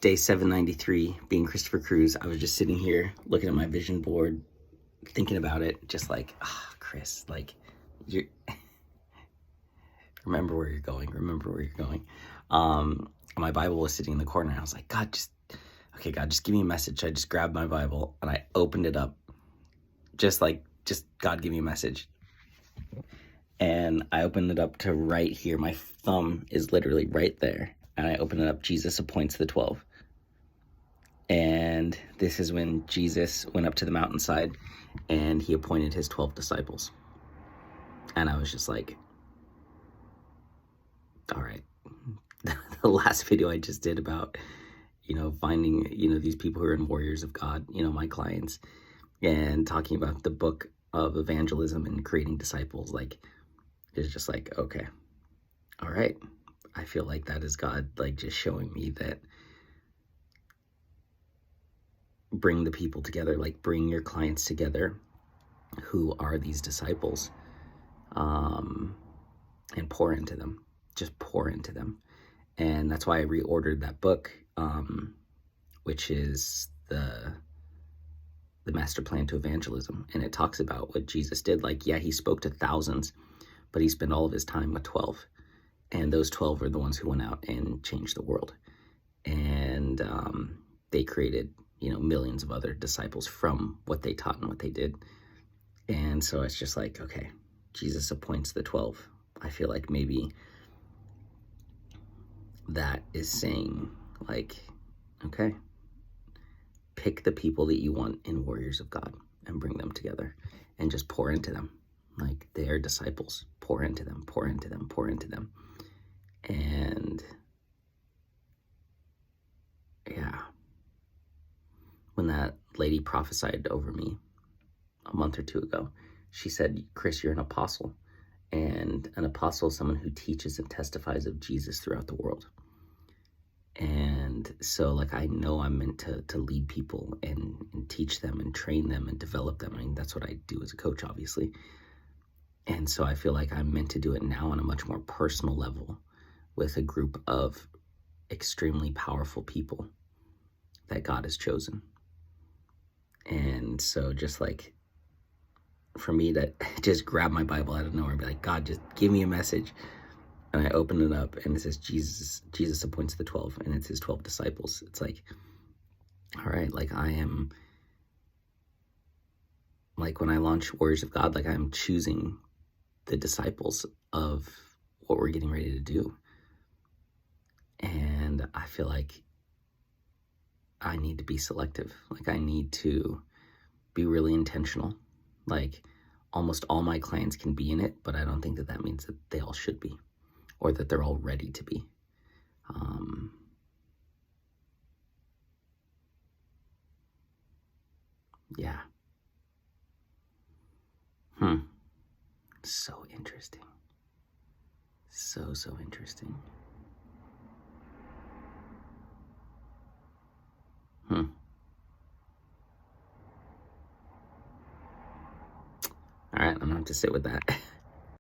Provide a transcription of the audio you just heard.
Day 793, being Christopher Cruz. I was just sitting here looking at my vision board, thinking about it, just like, Chris, like, you remember where you're going, remember where you're going. My Bible was sitting in the corner. I was like, God, just give me a message. I just grabbed my Bible and I opened it up, just God, give me a message. And I opened it up to right here. My thumb is literally right there. And I opened it up, Jesus appoints the 12. And this is when Jesus went up to the mountainside and he appointed his 12 disciples. And I was just like, all right. The last video I just did about, finding, these people who are in Warriors of God, my clients, and talking about the book of evangelism and creating disciples, like, it's just like, okay, all right. I feel like that is God, like, just showing me that bring the people together, like bring your clients together who are these disciples, and pour into them, just pour into them. And that's why I reordered that book, which is the Master Plan to Evangelism. And it talks about what Jesus did. Like, yeah, he spoke to thousands, but he spent all of his time with 12. And those 12 are the ones who went out and changed the world. And they created, millions of other disciples from what they taught and what they did. And so it's just like, okay, Jesus appoints the 12. I feel like maybe that is saying, like, okay, pick the people that you want in Warriors of God and bring them together and just pour into them. Like, they are disciples. Pour into them, pour into them, pour into them. And yeah, when that lady prophesied over me a month or two ago, she said, Chris, you're an apostle. And an apostle is someone who teaches and testifies of Jesus throughout the world. And so, like, I know I'm meant to lead people and teach them and train them and develop them. I mean, that's what I do as a coach, obviously. And so I feel like I'm meant to do it now on a much more personal level with a group of extremely powerful people that God has chosen. And so just like, for me to just grab my Bible out of nowhere and be like, God, just give me a message. And I open it up and it says Jesus appoints the 12, and it's his 12 disciples. It's like, all right, like, I am, like, when I launch Warriors of God, like, I'm choosing the disciples of what we're getting ready to do. And I feel like I need to be selective. Like, I need to be really intentional. Like, almost all my clients can be in it, but I don't think that that means that they all should be, or that they're all ready to be. Yeah. So interesting. So interesting. All right, I'm gonna have to sit with that.